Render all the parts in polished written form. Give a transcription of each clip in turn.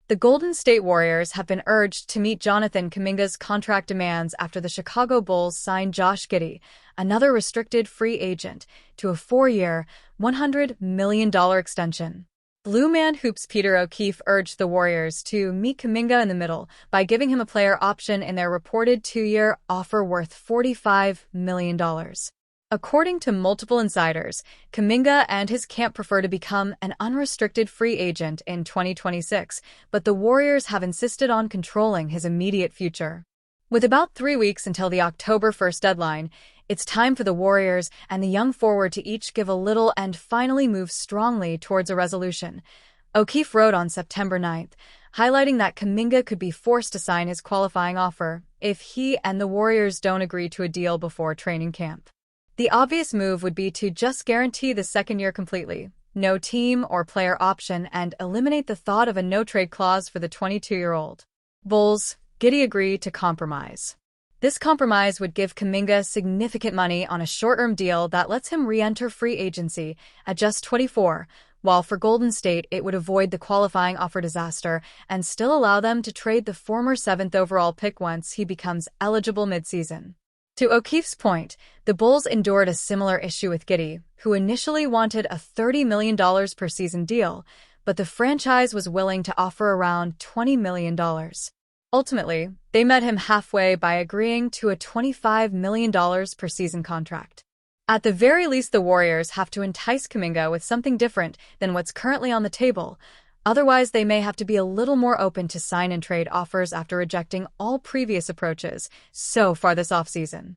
The Golden State Warriors have been urged to meet Jonathan Kuminga's contract demands after the Chicago Bulls signed Josh Giddey, another restricted free agent, to a 4-year, $100 million extension. Blue Man Hoops' Peter O'Keefe urged the Warriors to meet Kuminga in the middle by giving him a player option in their reported 2-year offer worth $45 million. According to multiple insiders, Kuminga and his camp prefer to become an unrestricted free agent in 2026, but the Warriors have insisted on controlling his immediate future. With about 3 weeks until the October 1st deadline, it's time for the Warriors and the young forward to each give a little and finally move strongly towards a resolution. O'Keefe wrote on September 9th, highlighting that Kuminga could be forced to sign his qualifying offer if he and the Warriors don't agree to a deal before training camp. The obvious move would be to just guarantee the second year completely, no team or player option, and eliminate the thought of a no-trade clause for the 22-year-old. Bulls, Giddey agreed to compromise. This compromise would give Kuminga significant money on a short-term deal that lets him re-enter free agency at just 24, while for Golden State it would avoid the qualifying offer disaster and still allow them to trade the former 7th overall pick once he becomes eligible mid-season. To O'Keefe's point, the Bulls endured a similar issue with Giddey, who initially wanted a $30 million per season deal, but the franchise was willing to offer around $20 million. Ultimately, they met him halfway by agreeing to a $25 million per season contract. At the very least, the Warriors have to entice Kuminga with something different than what's currently on the table. Otherwise, they may have to be a little more open to sign-and-trade offers after rejecting all previous approaches so far this offseason.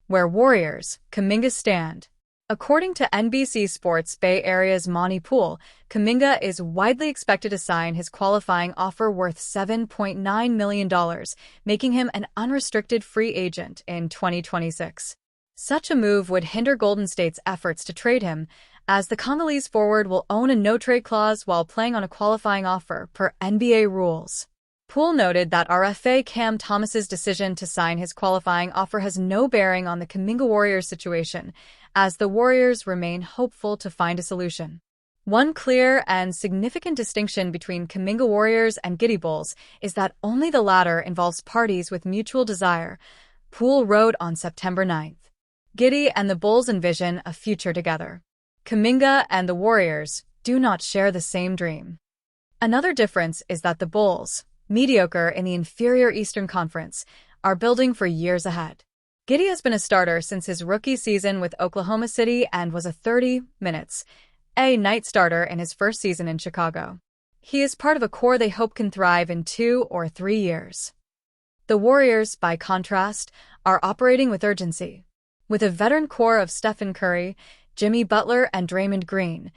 Where Warriors, Kuminga stand. According to NBC Sports Bay Area's Monty Poole, Kuminga is widely expected to sign his qualifying offer worth $7.9 million, making him an unrestricted free agent in 2026. Such a move would hinder Golden State's efforts to trade him, as the Congolese forward will own a no-trade clause while playing on a qualifying offer per NBA rules. Poole noted that RFA Cam Thomas's decision to sign his qualifying offer has no bearing on the Kuminga Warriors situation, as the Warriors remain hopeful to find a solution. One clear and significant distinction between Kuminga Warriors and Giddey Bulls is that only the latter involves parties with mutual desire, Poole wrote on September 9th. Giddey and the Bulls envision a future together. Kuminga and the Warriors do not share the same dream. Another difference is that the Bulls, mediocre in the inferior Eastern Conference, are building for years ahead. Giddey has been a starter since his rookie season with Oklahoma City and was a 30 minutes a night starter in his first season in Chicago. He is part of a core they hope can thrive in 2 or 3 years. The Warriors, by contrast, are operating with urgency. With a veteran core of Stephen Curry, Jimmy Butler, and Draymond Green,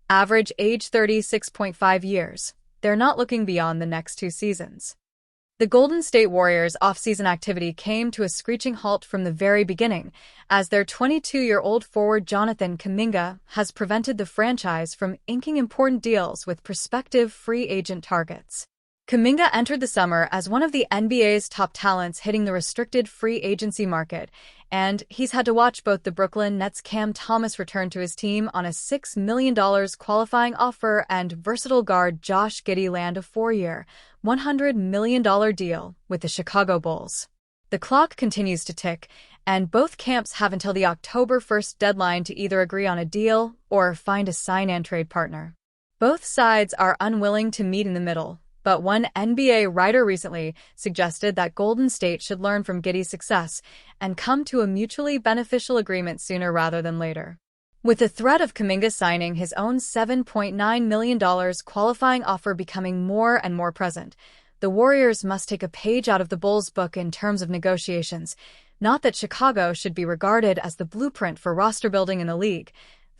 average age 36.5 years, they're not looking beyond the next 2 seasons. The Golden State Warriors' offseason activity came to a screeching halt from the very beginning, as their 22-year-old forward Jonathan Kuminga has prevented the franchise from inking important deals with prospective free agent targets. Kuminga entered the summer as one of the NBA's top talents hitting the restricted free agency market, and he's had to watch both the Brooklyn Nets' Cam Thomas return to his team on a $6 million qualifying offer and versatile guard Josh Giddey land a 4-year, $100 million deal with the Chicago Bulls. The clock continues to tick, and both camps have until the October 1st deadline to either agree on a deal or find a sign-and-trade partner. Both sides are unwilling to meet in the middle, but one NBA writer recently suggested that Golden State should learn from Giddey's success and come to a mutually beneficial agreement sooner rather than later. With the threat of Kuminga signing his own $7.9 million qualifying offer becoming more and more present, the Warriors must take a page out of the Bulls' book in terms of negotiations. Not that Chicago should be regarded as the blueprint for roster building in the league,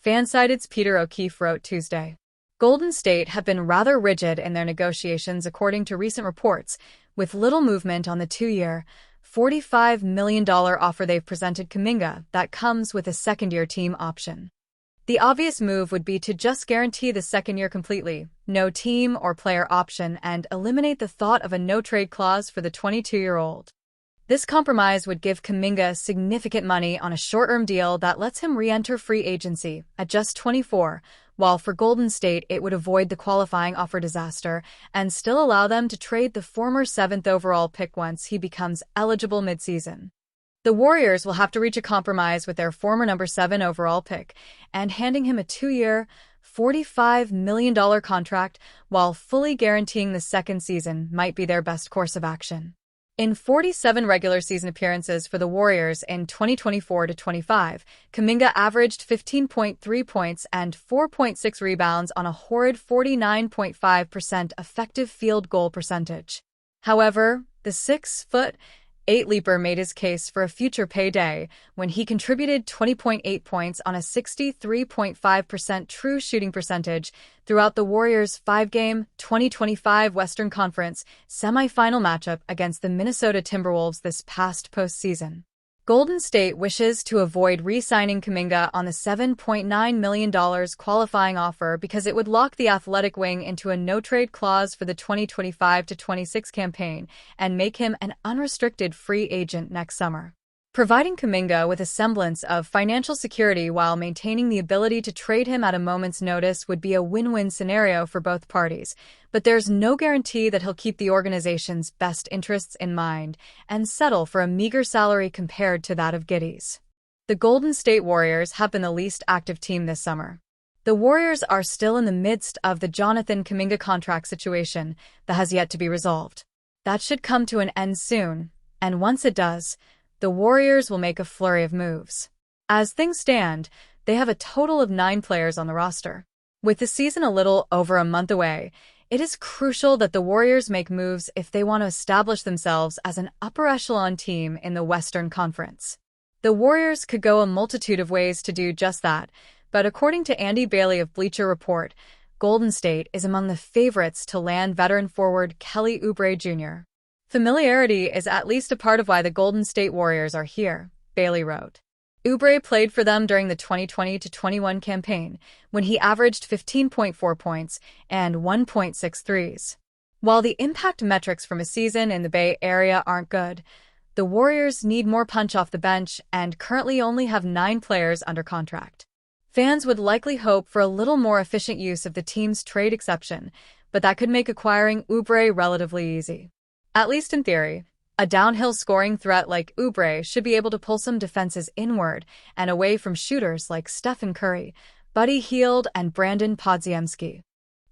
Fansided's Peter O'Keefe wrote Tuesday. Golden State have been rather rigid in their negotiations according to recent reports, with little movement on the 2-year, $45 million offer they've presented Kuminga that comes with a second-year team option. The obvious move would be to just guarantee the second year completely, no team or player option, and eliminate the thought of a no-trade clause for the 22-year-old. This compromise would give Kuminga significant money on a short-term deal that lets him re-enter free agency at just 24, while for Golden State it would avoid the qualifying offer disaster and still allow them to trade the former 7th overall pick once he becomes eligible midseason. The Warriors will have to reach a compromise with their former number 7 overall pick, and handing him a 2-year, $45 million contract while fully guaranteeing the second season might be their best course of action. In 47 regular season appearances for the Warriors in 2024-25, Kuminga averaged 15.3 points and 4.6 rebounds on a horrid 49.5% effective field goal percentage. However, the 6'8" leaper made his case for a future payday when he contributed 20.8 points on a 63.5% true shooting percentage throughout the Warriors' 5-game 2025 Western Conference semifinal matchup against the Minnesota Timberwolves this past postseason. Golden State wishes to avoid re-signing Kuminga on the $7.9 million qualifying offer because it would lock the athletic wing into a no-trade clause for the 2025-26 campaign and make him an unrestricted free agent next summer. Providing Kuminga with a semblance of financial security while maintaining the ability to trade him at a moment's notice would be a win-win scenario for both parties, but there's no guarantee that he'll keep the organization's best interests in mind and settle for a meager salary compared to that of Giddey's. The Golden State Warriors have been the least active team this summer. The Warriors are still in the midst of the Jonathan Kuminga contract situation that has yet to be resolved. That should come to an end soon, and once it does, the Warriors will make a flurry of moves. As things stand, they have a total of 9 players on the roster. With the season a little over a month away, it is crucial that the Warriors make moves if they want to establish themselves as an upper echelon team in the Western Conference. The Warriors could go a multitude of ways to do just that, but according to Andy Bailey of Bleacher Report, Golden State is among the favorites to land veteran forward Kelly Oubre Jr. Familiarity is at least a part of why the Golden State Warriors are here, Bailey wrote. Oubre played for them during the 2020-21 campaign, when he averaged 15.4 points and 1.6 threes. While the impact metrics from a season in the Bay Area aren't good, the Warriors need more punch off the bench and currently only have 9 players under contract. Fans would likely hope for a little more efficient use of the team's trade exception, but that could make acquiring Oubre relatively easy. At least in theory, a downhill scoring threat like Oubre should be able to pull some defenses inward and away from shooters like Stephen Curry, Buddy Hield, and Brandon Podziemski.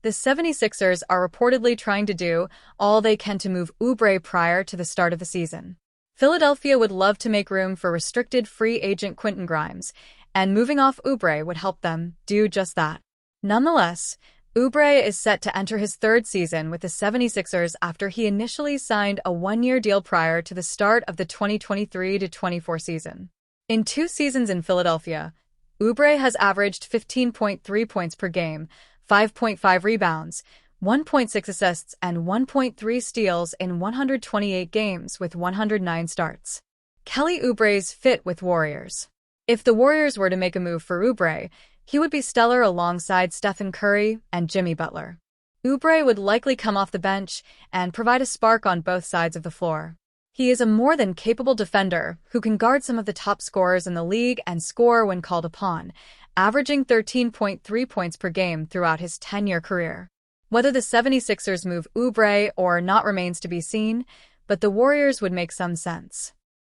The 76ers are reportedly trying to do all they can to move Oubre prior to the start of the season. Philadelphia would love to make room for restricted free agent Quentin Grimes, and moving off Oubre would help them do just that. Nonetheless, Oubre is set to enter his 3rd season with the 76ers after he initially signed a 1-year deal prior to the start of the 2023-24 season. In 2 seasons in Philadelphia, Oubre has averaged 15.3 points per game, 5.5 rebounds, 1.6 assists, and 1.3 steals in 128 games with 109 starts. Kelly Oubre's fit with Warriors. If the Warriors were to make a move for Oubre, he would be stellar alongside Stephen Curry and Jimmy Butler. Oubre would likely come off the bench and provide a spark on both sides of the floor. He is a more than capable defender who can guard some of the top scorers in the league and score when called upon, averaging 13.3 points per game throughout his 10-year career. Whether the 76ers move Oubre or not remains to be seen, but the Warriors would make some sense.